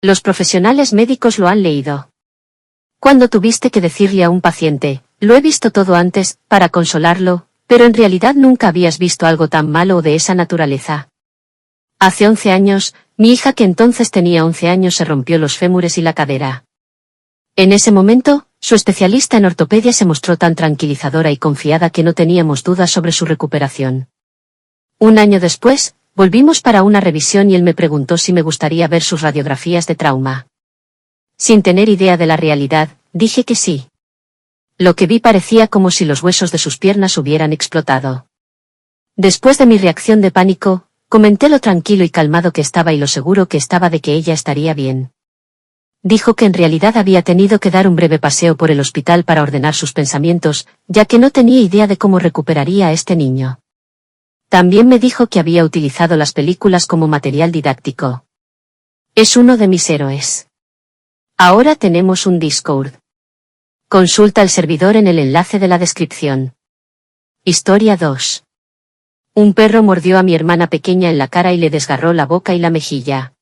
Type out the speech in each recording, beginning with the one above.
Los profesionales médicos lo han leído. Cuando tuviste que decirle a un paciente, lo he visto todo antes, para consolarlo, pero en realidad nunca habías visto algo tan malo o de esa naturaleza. Hace 11 años, mi hija que entonces tenía 11 años se rompió los fémures y la cadera. En ese momento, su especialista en ortopedia se mostró tan tranquilizadora y confiada que no teníamos dudas sobre su recuperación. Un año después, volvimos para una revisión y él me preguntó si me gustaría ver sus radiografías de trauma. Sin tener idea de la realidad, dije que sí. Lo que vi parecía como si los huesos de sus piernas hubieran explotado. Después de mi reacción de pánico, comenté lo tranquilo y calmado que estaba y lo seguro que estaba de que ella estaría bien. Dijo que en realidad había tenido que dar un breve paseo por el hospital para ordenar sus pensamientos, ya que no tenía idea de cómo recuperaría a este niño. También me dijo que había utilizado las películas como material didáctico. Es uno de mis héroes. Ahora tenemos un Discord. Consulta el servidor en el enlace de la descripción. Historia 2. Un perro mordió a mi hermana pequeña en la cara y le desgarró la boca y la mejilla.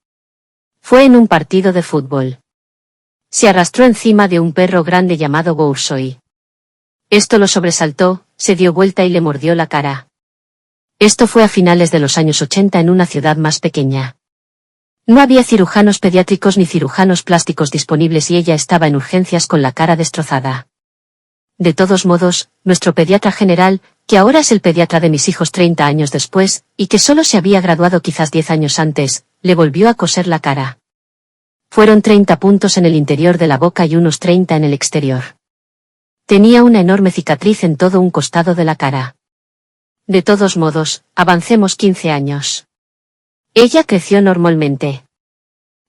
Fue en un partido de fútbol. Se arrastró encima de un perro grande llamado Boursoy. Esto lo sobresaltó, se dio vuelta y le mordió la cara. Esto fue a finales de los años 80 en una ciudad más pequeña. No había cirujanos pediátricos ni cirujanos plásticos disponibles y ella estaba en urgencias con la cara destrozada. De todos modos, nuestro pediatra general, que ahora es el pediatra de mis hijos 30 años después, y que solo se había graduado quizás 10 años antes, le volvió a coser la cara. Fueron 30 puntos en el interior de la boca y unos 30 en el exterior. Tenía una enorme cicatriz en todo un costado de la cara. De todos modos, avancemos 15 años. Ella creció normalmente.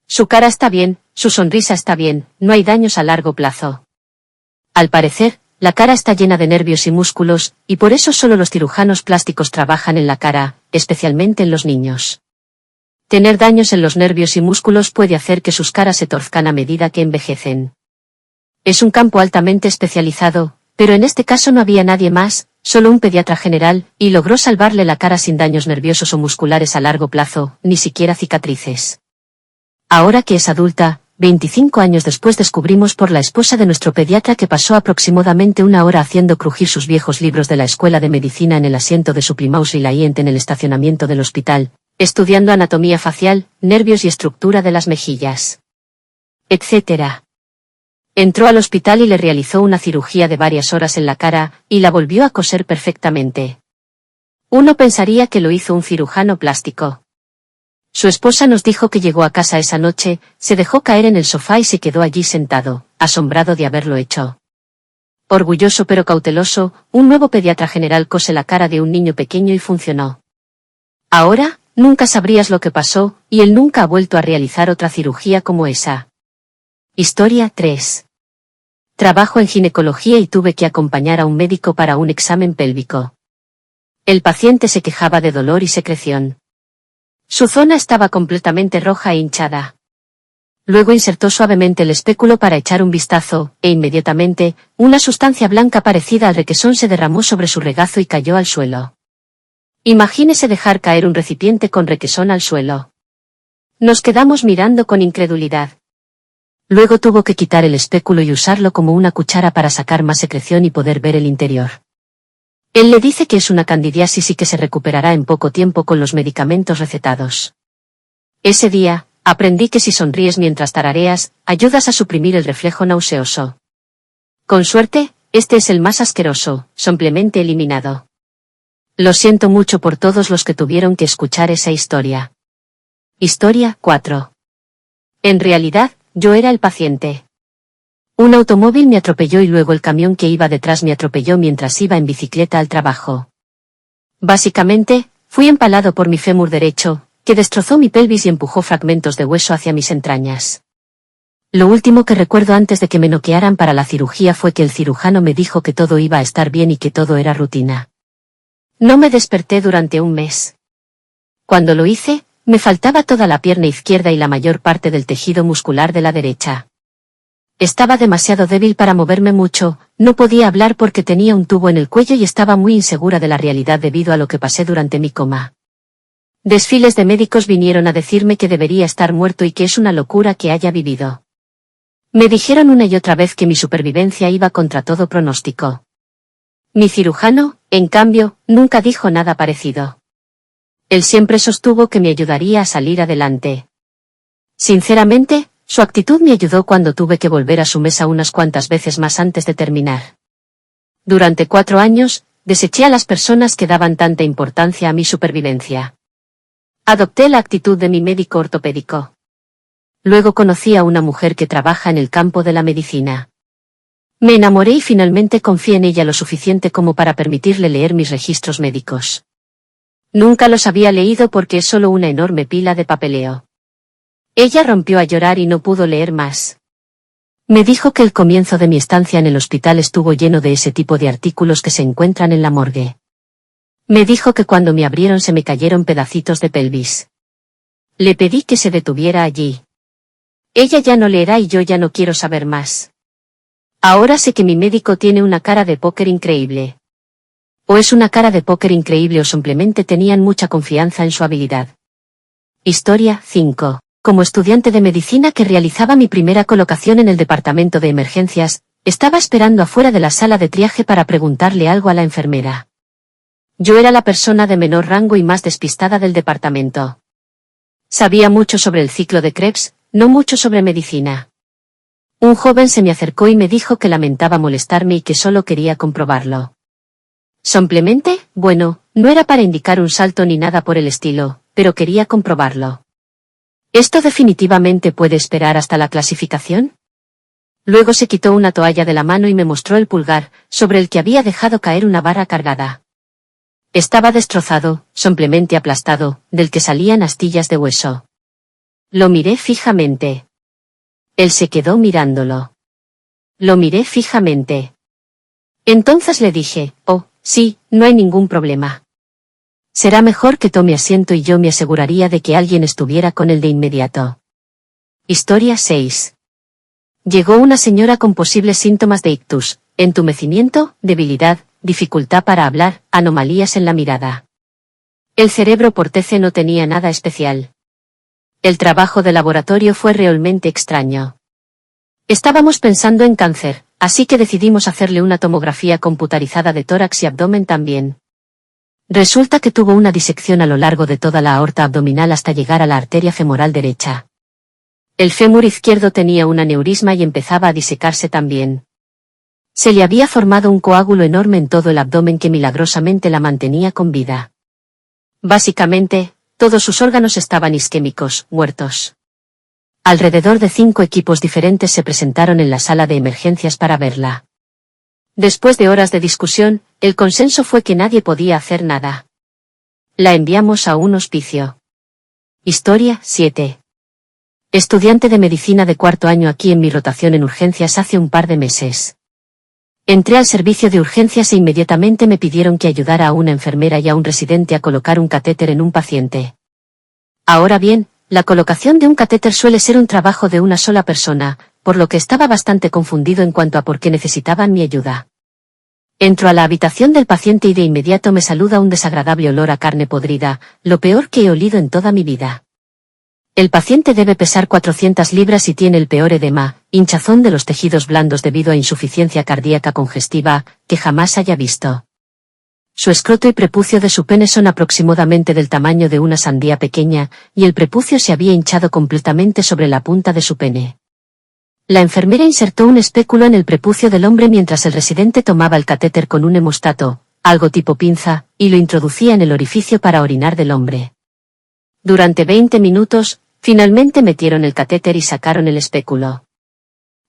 Su cara está bien, su sonrisa está bien, no hay daños a largo plazo. Al parecer, la cara está llena de nervios y músculos, y por eso solo los cirujanos plásticos trabajan en la cara, especialmente en los niños. Tener daños en los nervios y músculos puede hacer que sus caras se torzcan a medida que envejecen. Es un campo altamente especializado, pero en este caso no había nadie más, solo un pediatra general, y logró salvarle la cara sin daños nerviosos o musculares a largo plazo, ni siquiera cicatrices. Ahora que es adulta, 25 años después descubrimos por la esposa de nuestro pediatra que pasó aproximadamente una hora haciendo crujir sus viejos libros de la escuela de medicina en el asiento de su Plymouth Reliant en el estacionamiento del hospital, estudiando anatomía facial, nervios y estructura de las mejillas, etc. Entró al hospital y le realizó una cirugía de varias horas en la cara, y la volvió a coser perfectamente. Uno pensaría que lo hizo un cirujano plástico. Su esposa nos dijo que llegó a casa esa noche, se dejó caer en el sofá y se quedó allí sentado, asombrado de haberlo hecho. Orgulloso pero cauteloso, un nuevo pediatra general cose la cara de un niño pequeño y funcionó. Ahora, nunca sabrías lo que pasó, y él nunca ha vuelto a realizar otra cirugía como esa. Historia 3. Trabajo en ginecología y tuve que acompañar a un médico para un examen pélvico. El paciente se quejaba de dolor y secreción. Su zona estaba completamente roja e hinchada. Luego insertó suavemente el espéculo para echar un vistazo, e inmediatamente, una sustancia blanca parecida al requesón se derramó sobre su regazo y cayó al suelo. Imagínese dejar caer un recipiente con requesón al suelo. Nos quedamos mirando con incredulidad. Luego tuvo que quitar el espéculo y usarlo como una cuchara para sacar más secreción y poder ver el interior. Él le dice que es una candidiasis y que se recuperará en poco tiempo con los medicamentos recetados. Ese día, aprendí que si sonríes mientras tarareas, ayudas a suprimir el reflejo nauseoso. Con suerte, este es el más asqueroso, simplemente eliminado. Lo siento mucho por todos los que tuvieron que escuchar esa historia. Historia 4. En realidad, yo era el paciente. Un automóvil me atropelló y luego el camión que iba detrás me atropelló mientras iba en bicicleta al trabajo. Básicamente, fui empalado por mi fémur derecho, que destrozó mi pelvis y empujó fragmentos de hueso hacia mis entrañas. Lo último que recuerdo antes de que me noquearan para la cirugía fue que el cirujano me dijo que todo iba a estar bien y que todo era rutina. No me desperté durante un mes. Cuando lo hice, me faltaba toda la pierna izquierda y la mayor parte del tejido muscular de la derecha. Estaba demasiado débil para moverme mucho, no podía hablar porque tenía un tubo en el cuello y estaba muy insegura de la realidad debido a lo que pasé durante mi coma. Desfiles de médicos vinieron a decirme que debería estar muerto y que es una locura que haya vivido. Me dijeron una y otra vez que mi supervivencia iba contra todo pronóstico. Mi cirujano, en cambio, nunca dijo nada parecido. Él siempre sostuvo que me ayudaría a salir adelante. Sinceramente, su actitud me ayudó cuando tuve que volver a su mesa unas cuantas veces más antes de terminar. Durante 4 años, deseché a las personas que daban tanta importancia a mi supervivencia. Adopté la actitud de mi médico ortopédico. Luego conocí a una mujer que trabaja en el campo de la medicina. Me enamoré y finalmente confié en ella lo suficiente como para permitirle leer mis registros médicos. Nunca los había leído porque es solo una enorme pila de papeleo. Ella rompió a llorar y no pudo leer más. Me dijo que el comienzo de mi estancia en el hospital estuvo lleno de ese tipo de artículos que se encuentran en la morgue. Me dijo que cuando me abrieron se me cayeron pedacitos de pelvis. Le pedí que se detuviera allí. Ella ya no leerá y yo ya no quiero saber más. Ahora sé que mi médico tiene una cara de póker increíble. O es una cara de póker increíble o simplemente tenían mucha confianza en su habilidad. Historia 5. Como estudiante de medicina que realizaba mi primera colocación en el departamento de emergencias, estaba esperando afuera de la sala de triaje para preguntarle algo a la enfermera. Yo era la persona de menor rango y más despistada del departamento. Sabía mucho sobre el ciclo de Krebs, no mucho sobre medicina. Un joven se me acercó y me dijo que lamentaba molestarme y que solo quería comprobarlo. Simplemente, bueno, no era para indicar un salto ni nada por el estilo, pero quería comprobarlo. ¿Esto definitivamente puede esperar hasta la clasificación? Luego se quitó una toalla de la mano y me mostró el pulgar, sobre el que había dejado caer una barra cargada. Estaba destrozado, simplemente aplastado, del que salían astillas de hueso. Lo miré fijamente. Él se quedó mirándolo. Lo miré fijamente. Entonces le dije, oh, sí, no hay ningún problema. Será mejor que tome asiento y yo me aseguraría de que alguien estuviera con él de inmediato. Historia 6. Llegó una señora con posibles síntomas de ictus, entumecimiento, debilidad, dificultad para hablar, anomalías en la mirada. El cerebro por TC no tenía nada especial. El trabajo de laboratorio fue realmente extraño. Estábamos pensando en cáncer, así que decidimos hacerle una tomografía computarizada de tórax y abdomen también. Resulta que tuvo una disección a lo largo de toda la aorta abdominal hasta llegar a la arteria femoral derecha. El fémur izquierdo tenía un aneurisma y empezaba a disecarse también. Se le había formado un coágulo enorme en todo el abdomen que milagrosamente la mantenía con vida. Básicamente, todos sus órganos estaban isquémicos, muertos. Alrededor de 5 equipos diferentes se presentaron en la sala de emergencias para verla. Después de horas de discusión, el consenso fue que nadie podía hacer nada. La enviamos a un hospicio. Historia 7. Estudiante de medicina de 4º año aquí en mi rotación en urgencias hace un par de meses. Entré al servicio de urgencias e inmediatamente me pidieron que ayudara a una enfermera y a un residente a colocar un catéter en un paciente. Ahora bien, la colocación de un catéter suele ser un trabajo de una sola persona, por lo que estaba bastante confundido en cuanto a por qué necesitaban mi ayuda. Entro a la habitación del paciente y de inmediato me saluda un desagradable olor a carne podrida, lo peor que he olido en toda mi vida. El paciente debe pesar 400 libras y tiene el peor edema, hinchazón de los tejidos blandos debido a insuficiencia cardíaca congestiva, que jamás haya visto. Su escroto y prepucio de su pene son aproximadamente del tamaño de una sandía pequeña, y el prepucio se había hinchado completamente sobre la punta de su pene. La enfermera insertó un espéculo en el prepucio del hombre mientras el residente tomaba el catéter con un hemostato, algo tipo pinza, y lo introducía en el orificio para orinar del hombre. Durante 20 minutos, finalmente metieron el catéter y sacaron el espéculo.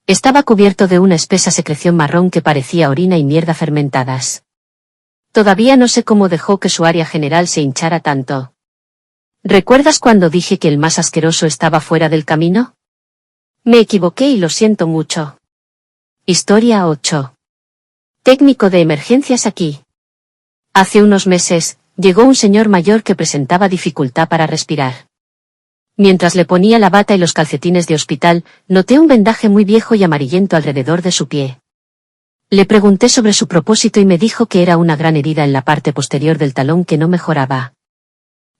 Estaba cubierto de una espesa secreción marrón que parecía orina y mierda fermentadas. Todavía no sé cómo dejó que su área general se hinchara tanto. ¿Recuerdas cuando dije que el más asqueroso estaba fuera del camino? Me equivoqué y lo siento mucho. Historia 8. Técnico de emergencias aquí. Hace unos meses, llegó un señor mayor que presentaba dificultad para respirar. Mientras le ponía la bata y los calcetines de hospital, noté un vendaje muy viejo y amarillento alrededor de su pie. Le pregunté sobre su propósito y me dijo que era una gran herida en la parte posterior del talón que no mejoraba.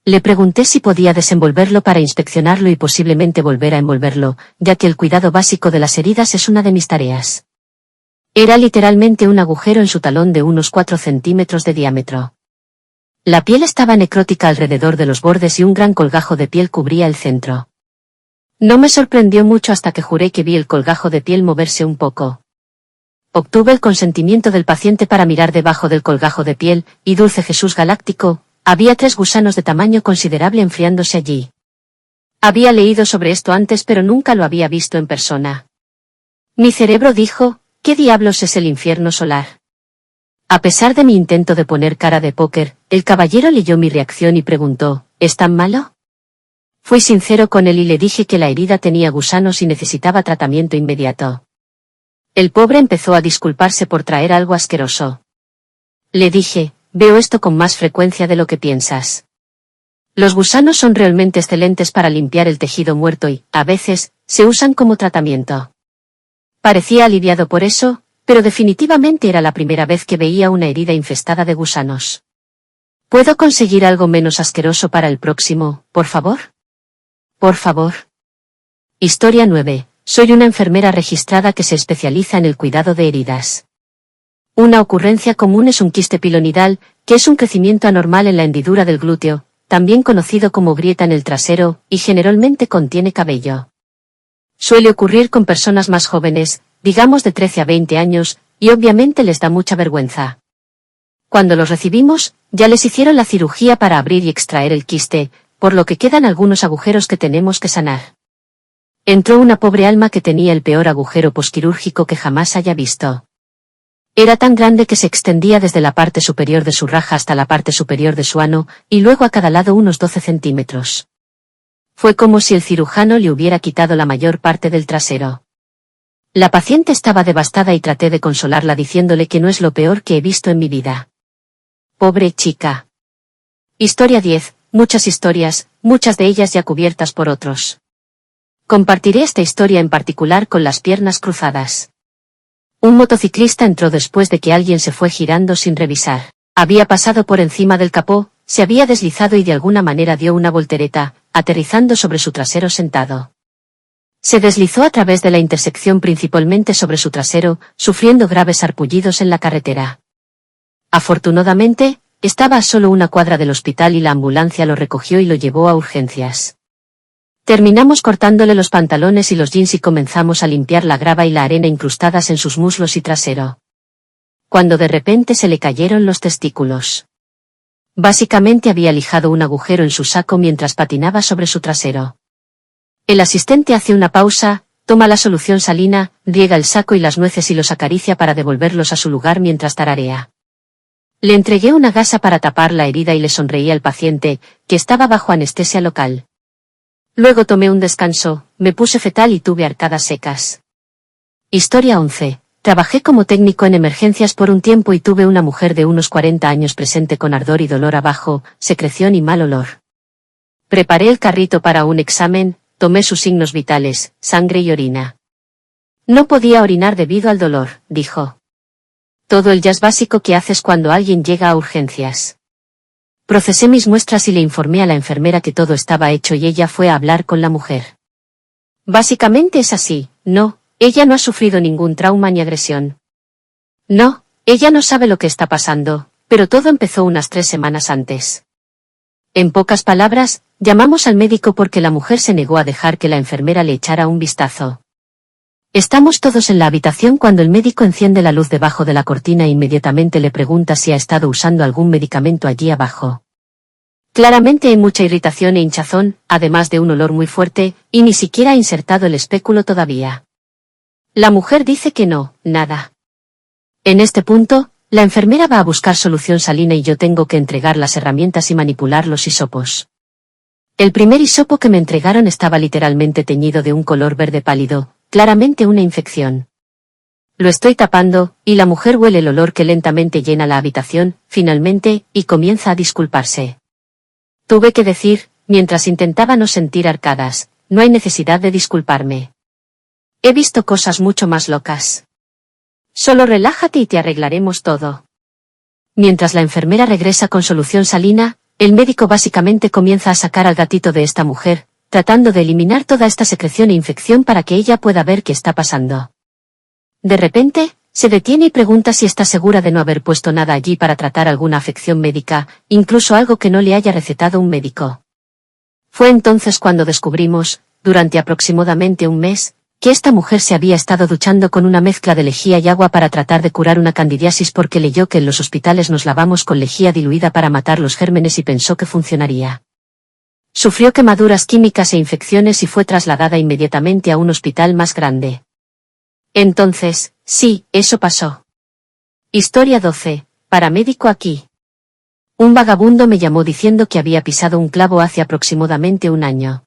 Le pregunté si podía desenvolverlo para inspeccionarlo y posiblemente volver a envolverlo, ya que el cuidado básico de las heridas es una de mis tareas. Era literalmente un agujero en su talón de unos 4 centímetros de diámetro. La piel estaba necrótica alrededor de los bordes y un gran colgajo de piel cubría el centro. No me sorprendió mucho hasta que juré que vi el colgajo de piel moverse un poco. Obtuve el consentimiento del paciente para mirar debajo del colgajo de piel, y dulce Jesús galáctico, había 3 gusanos de tamaño considerable enfriándose allí. Había leído sobre esto antes pero nunca lo había visto en persona. Mi cerebro dijo, ¿qué diablos es el infierno solar? A pesar de mi intento de poner cara de póker, el caballero leyó mi reacción y preguntó, ¿es tan malo? Fui sincero con él y le dije que la herida tenía gusanos y necesitaba tratamiento inmediato. El pobre empezó a disculparse por traer algo asqueroso. Le dije, veo esto con más frecuencia de lo que piensas. Los gusanos son realmente excelentes para limpiar el tejido muerto y, a veces, se usan como tratamiento. Parecía aliviado por eso, pero definitivamente era la primera vez que veía una herida infestada de gusanos. ¿Puedo conseguir algo menos asqueroso para el próximo, por favor? Por favor. Historia 9. Soy una enfermera registrada que se especializa en el cuidado de heridas. Una ocurrencia común es un quiste pilonidal, que es un crecimiento anormal en la hendidura del glúteo, también conocido como grieta en el trasero, y generalmente contiene cabello. Suele ocurrir con personas más jóvenes, digamos de 13 a 20 años, y obviamente les da mucha vergüenza. Cuando los recibimos, ya les hicieron la cirugía para abrir y extraer el quiste, por lo que quedan algunos agujeros que tenemos que sanar. Entró una pobre alma que tenía el peor agujero posquirúrgico que jamás haya visto. Era tan grande que se extendía desde la parte superior de su raja hasta la parte superior de su ano, y luego a cada lado unos 12 centímetros. Fue como si el cirujano le hubiera quitado la mayor parte del trasero. La paciente estaba devastada y traté de consolarla diciéndole que no es lo peor que he visto en mi vida. Pobre chica. Historia 10. Muchas historias, muchas de ellas ya cubiertas por otros. Compartiré esta historia en particular con las piernas cruzadas. Un motociclista entró después de que alguien se fue girando sin revisar. Había pasado por encima del capó, se había deslizado y de alguna manera dio una voltereta, aterrizando sobre su trasero sentado. Se deslizó a través de la intersección principalmente sobre su trasero, sufriendo graves sarpullidos en la carretera. Afortunadamente, estaba a solo una cuadra del hospital y la ambulancia lo recogió y lo llevó a urgencias. Terminamos cortándole los pantalones y los jeans y comenzamos a limpiar la grava y la arena incrustadas en sus muslos y trasero. Cuando de repente se le cayeron los testículos. Básicamente había lijado un agujero en su saco mientras patinaba sobre su trasero. El asistente hace una pausa, toma la solución salina, riega el saco y las nueces y los acaricia para devolverlos a su lugar mientras tararea. Le entregué una gasa para tapar la herida y le sonreí al paciente, que estaba bajo anestesia local. Luego tomé un descanso, me puse fetal y tuve arcadas secas. Historia 11. Trabajé como técnico en emergencias por un tiempo y tuve una mujer de unos 40 años presente con ardor y dolor abajo, secreción y mal olor. Preparé el carrito para un examen, tomé sus signos vitales, sangre y orina. No podía orinar debido al dolor, dijo. Todo el jazz básico que haces cuando alguien llega a urgencias. Procesé mis muestras y le informé a la enfermera que todo estaba hecho y ella fue a hablar con la mujer. Básicamente es así, no, ella no ha sufrido ningún trauma ni agresión. No, ella no sabe lo que está pasando, pero todo empezó unas 3 semanas antes. En pocas palabras, llamamos al médico porque la mujer se negó a dejar que la enfermera le echara un vistazo. Estamos todos en la habitación cuando el médico enciende la luz debajo de la cortina e inmediatamente le pregunta si ha estado usando algún medicamento allí abajo. Claramente hay mucha irritación e hinchazón, además de un olor muy fuerte, y ni siquiera ha insertado el espéculo todavía. La mujer dice que no, nada. En este punto, la enfermera va a buscar solución salina y yo tengo que entregar las herramientas y manipular los hisopos. El primer hisopo que me entregaron estaba literalmente teñido de un color verde pálido, claramente una infección. Lo estoy tapando, y la mujer huele el olor que lentamente llena la habitación, finalmente, y comienza a disculparse. Tuve que decir, mientras intentaba no sentir arcadas, no hay necesidad de disculparme. He visto cosas mucho más locas. Solo relájate y te arreglaremos todo. Mientras la enfermera regresa con solución salina, El médico básicamente comienza a sacar al gatito de esta mujer, tratando de eliminar toda esta secreción e infección para que ella pueda ver qué está pasando. De repente, se detiene y pregunta si está segura de no haber puesto nada allí para tratar alguna afección médica, incluso algo que no le haya recetado un médico. Fue entonces cuando descubrimos, durante aproximadamente un mes, que esta mujer se había estado duchando con una mezcla de lejía y agua para tratar de curar una candidiasis porque leyó que en los hospitales nos lavamos con lejía diluida para matar los gérmenes y pensó que funcionaría. Sufrió quemaduras químicas e infecciones y fue trasladada inmediatamente a un hospital más grande. Entonces, sí, eso pasó. Historia 12. Paramédico aquí. Un vagabundo me llamó diciendo que había pisado un clavo hace aproximadamente un año.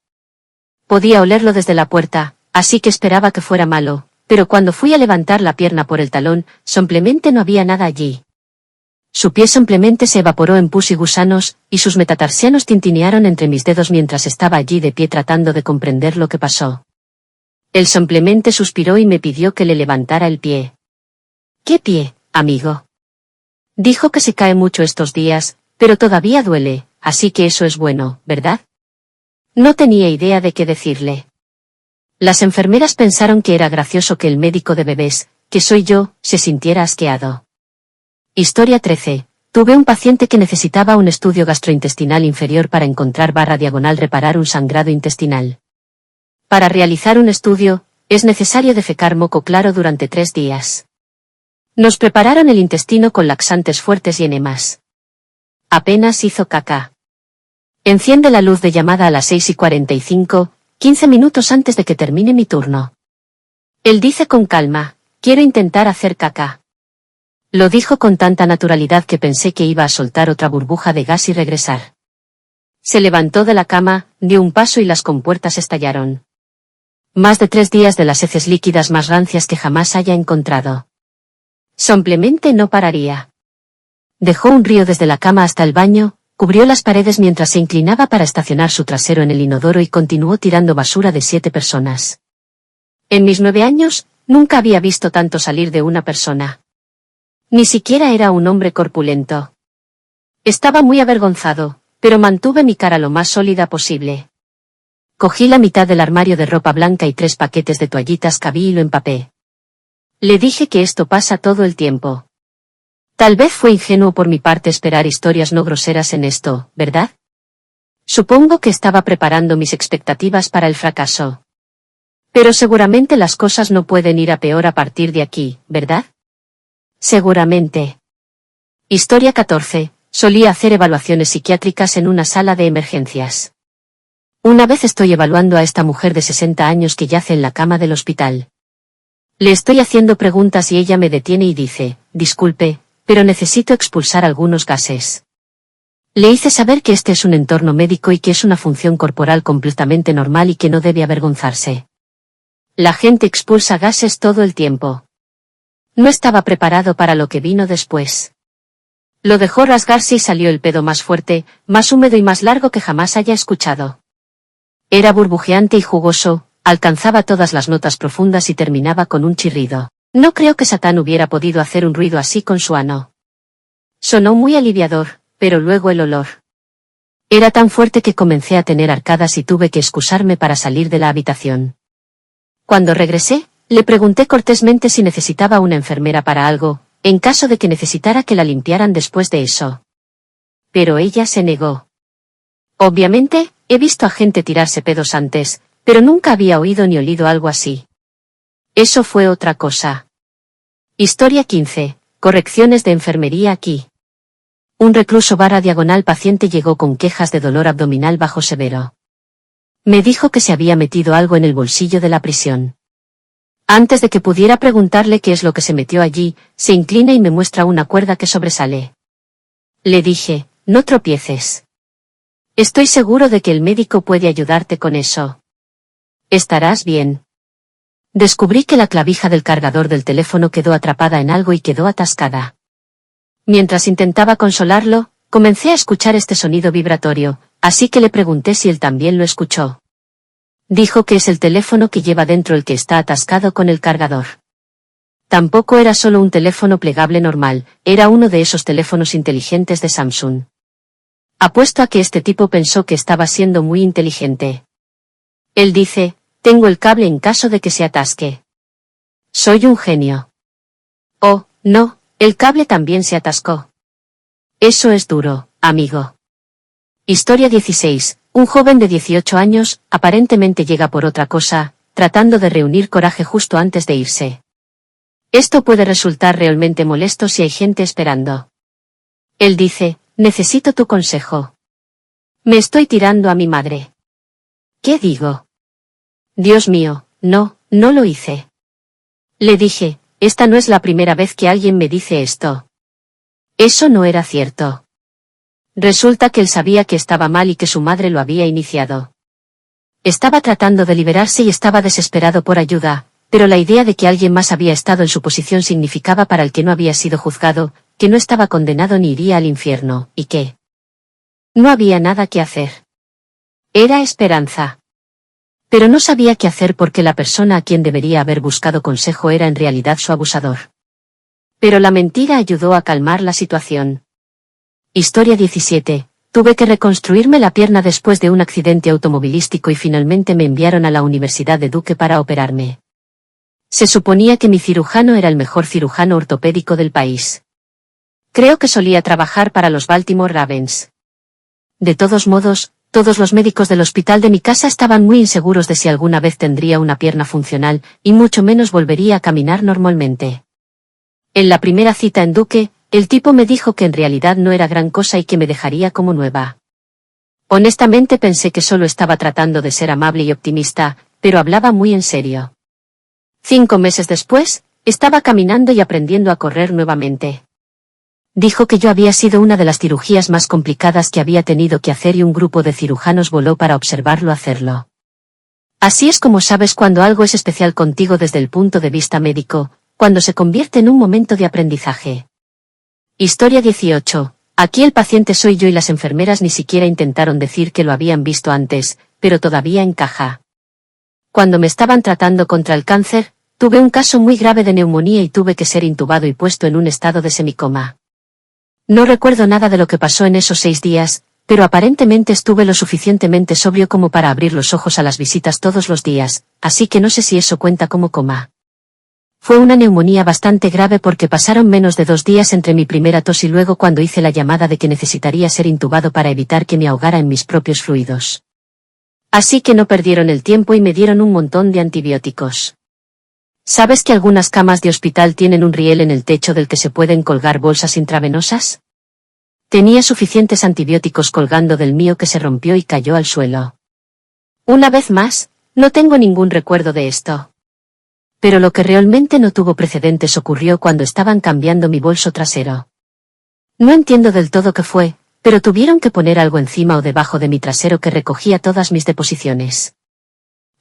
Podía olerlo desde la puerta, así que esperaba que fuera malo, pero cuando fui a levantar la pierna por el talón, simplemente no había nada allí. Su pie simplemente se evaporó en pus y gusanos, y sus metatarsianos tintinearon entre mis dedos mientras estaba allí de pie tratando de comprender lo que pasó. Él simplemente suspiró y me pidió que le levantara el pie. ¿Qué pie, amigo? Dijo que se cae mucho estos días, pero todavía duele, así que eso es bueno, ¿verdad? No tenía idea de qué decirle. Las enfermeras pensaron que era gracioso que el médico de bebés, que soy yo, se sintiera asqueado. Historia 13. Tuve un paciente que necesitaba un estudio gastrointestinal inferior para encontrar /reparar un sangrado intestinal. Para realizar un estudio, es necesario defecar moco claro durante 3 días. Nos prepararon el intestino con laxantes fuertes y enemas. Apenas hizo caca. Enciende la luz de llamada a las 6:45, 15 minutos antes de que termine mi turno. Él dice con calma, quiero intentar hacer caca. Lo dijo con tanta naturalidad que pensé que iba a soltar otra burbuja de gas y regresar. Se levantó de la cama, dio un paso y las compuertas estallaron. Más de 3 días de las heces líquidas más rancias que jamás haya encontrado. Simplemente no pararía. Dejó un río desde la cama hasta el baño, cubrió las paredes mientras se inclinaba para estacionar su trasero en el inodoro y continuó tirando basura de 7 personas. En mis 9 años, nunca había visto tanto salir de una persona. Ni siquiera era un hombre corpulento. Estaba muy avergonzado, pero mantuve mi cara lo más sólida posible. Cogí la mitad del armario de ropa blanca y 3 paquetes de toallitas cabí y lo empapé. Le dije que esto pasa todo el tiempo. Tal vez fue ingenuo por mi parte esperar historias no groseras en esto, ¿verdad? Supongo que estaba preparando mis expectativas para el fracaso. Pero seguramente las cosas no pueden ir a peor a partir de aquí, ¿verdad? Seguramente. Historia 14. Solía hacer evaluaciones psiquiátricas en una sala de emergencias. Una vez estoy evaluando a esta mujer de 60 años que yace en la cama del hospital. Le estoy haciendo preguntas y ella me detiene y dice, disculpe, pero necesito expulsar algunos gases. Le hice saber que este es un entorno médico y que es una función corporal completamente normal y que no debe avergonzarse. La gente expulsa gases todo el tiempo. No estaba preparado para lo que vino después. Lo dejó rasgarse y salió el pedo más fuerte, más húmedo y más largo que jamás haya escuchado. Era burbujeante y jugoso, alcanzaba todas las notas profundas y terminaba con un chirrido. No creo que Satán hubiera podido hacer un ruido así con su ano. Sonó muy aliviador, pero luego el olor. Era tan fuerte que comencé a tener arcadas y tuve que excusarme para salir de la habitación. Cuando regresé, le pregunté cortésmente si necesitaba una enfermera para algo, en caso de que necesitara que la limpiaran después de eso. Pero ella se negó. Obviamente, he visto a gente tirarse pedos antes, pero nunca había oído ni olido algo así. Eso fue otra cosa. Historia 15. Correcciones de enfermería aquí. Un recluso /diagonal paciente llegó con quejas de dolor abdominal bajo severo. Me dijo que se había metido algo en el bolsillo de la prisión. Antes de que pudiera preguntarle qué es lo que se metió allí, se inclina y me muestra una cuerda que sobresale. Le dije, no tropieces. Estoy seguro de que el médico puede ayudarte con eso. Estarás bien. Descubrí que la clavija del cargador del teléfono quedó atrapada en algo y quedó atascada. Mientras intentaba consolarlo, comencé a escuchar este sonido vibratorio, así que le pregunté si él también lo escuchó. Dijo que es el teléfono que lleva dentro el que está atascado con el cargador. Tampoco era solo un teléfono plegable normal, era uno de esos teléfonos inteligentes de Samsung. Apuesto a que este tipo pensó que estaba siendo muy inteligente. Él dice, tengo el cable en caso de que se atasque. Soy un genio. Oh, no, el cable también se atascó. Eso es duro, amigo. Historia 16. Un joven de 18 años, aparentemente llega por otra cosa, tratando de reunir coraje justo antes de irse. Esto puede resultar realmente molesto si hay gente esperando. Él dice, necesito tu consejo. Me estoy tirando a mi madre. ¿Qué digo? Dios mío, no lo hice. Le dije, esta no es la primera vez que alguien me dice esto. Eso no era cierto. Resulta que él sabía que estaba mal y que su madre lo había iniciado. Estaba tratando de liberarse y estaba desesperado por ayuda, pero la idea de que alguien más había estado en su posición significaba para el que no había sido juzgado, que no estaba condenado ni iría al infierno, y que no había nada que hacer. Era esperanza. Pero no sabía qué hacer porque la persona a quien debería haber buscado consejo era en realidad su abusador. Pero la mentira ayudó a calmar la situación. Historia 17. Tuve que reconstruirme la pierna después de un accidente automovilístico y finalmente me enviaron a la Universidad de Duke para operarme. Se suponía que mi cirujano era el mejor cirujano ortopédico del país. Creo que solía trabajar para los Baltimore Ravens. De todos modos, todos los médicos del hospital de mi casa estaban muy inseguros de si alguna vez tendría una pierna funcional, y mucho menos volvería a caminar normalmente. En la primera cita en Duke, el tipo me dijo que en realidad no era gran cosa y que me dejaría como nueva. Honestamente pensé que solo estaba tratando de ser amable y optimista, pero hablaba muy en serio. 5 meses después, estaba caminando y aprendiendo a correr nuevamente. Dijo que yo había sido una de las cirugías más complicadas que había tenido que hacer y un grupo de cirujanos voló para observarlo hacerlo. Así es como sabes cuando algo es especial contigo desde el punto de vista médico, cuando se convierte en un momento de aprendizaje. Historia 18. Aquí el paciente soy yo y las enfermeras ni siquiera intentaron decir que lo habían visto antes, pero todavía encaja. Cuando me estaban tratando contra el cáncer, tuve un caso muy grave de neumonía y tuve que ser intubado y puesto en un estado de semicoma. No recuerdo nada de lo que pasó en esos 6 días, pero aparentemente estuve lo suficientemente sobrio como para abrir los ojos a las visitas todos los días, así que no sé si eso cuenta como coma. Fue una neumonía bastante grave porque pasaron menos de 2 días entre mi primera tos y luego cuando hice la llamada de que necesitaría ser intubado para evitar que me ahogara en mis propios fluidos. Así que no perdieron el tiempo y me dieron un montón de antibióticos. ¿Sabes que algunas camas de hospital tienen un riel en el techo del que se pueden colgar bolsas intravenosas? Tenía suficientes antibióticos colgando del mío que se rompió y cayó al suelo. Una vez más, no tengo ningún recuerdo de esto. Pero lo que realmente no tuvo precedentes ocurrió cuando estaban cambiando mi bolso trasero. No entiendo del todo qué fue, pero tuvieron que poner algo encima o debajo de mi trasero que recogía todas mis deposiciones.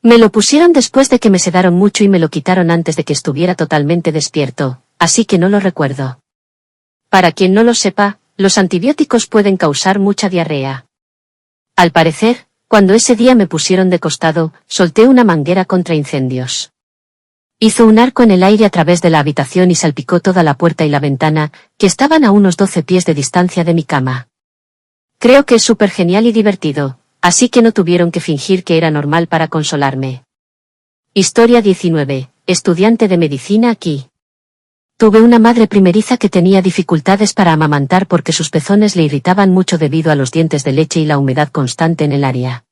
Me lo pusieron después de que me sedaron mucho y me lo quitaron antes de que estuviera totalmente despierto, así que no lo recuerdo. Para quien no lo sepa, los antibióticos pueden causar mucha diarrea. Al parecer, cuando ese día me pusieron de costado, solté una manguera contra incendios. Hizo un arco en el aire a través de la habitación y salpicó toda la puerta y la ventana, que estaban a unos 12 pies de distancia de mi cama. Creo que es súper genial y divertido, así que no tuvieron que fingir que era normal para consolarme. Historia 19. Estudiante de medicina aquí. Tuve una madre primeriza que tenía dificultades para amamantar porque sus pezones le irritaban mucho debido a los dientes de leche y la humedad constante en el área.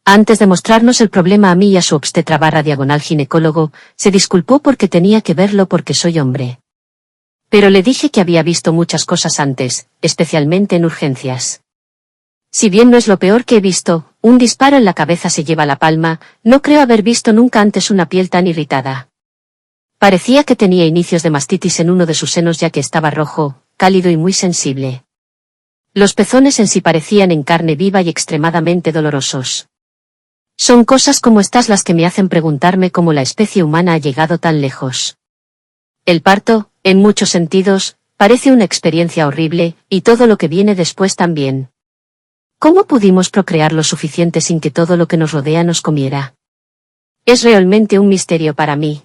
Antes de mostrarnos el problema a mí y a su obstetra/ginecólogo, se disculpó porque tenía que verlo porque soy hombre. Pero le dije que había visto muchas cosas antes, especialmente en urgencias. Si bien no es lo peor que he visto, un disparo en la cabeza se lleva la palma, no creo haber visto nunca antes una piel tan irritada. Parecía que tenía inicios de mastitis en uno de sus senos ya que estaba rojo, cálido y muy sensible. Los pezones en sí parecían en carne viva y extremadamente dolorosos. Son cosas como estas las que me hacen preguntarme cómo la especie humana ha llegado tan lejos. El parto, en muchos sentidos, parece una experiencia horrible, y todo lo que viene después también. ¿Cómo pudimos procrear lo suficiente sin que todo lo que nos rodea nos comiera? Es realmente un misterio para mí.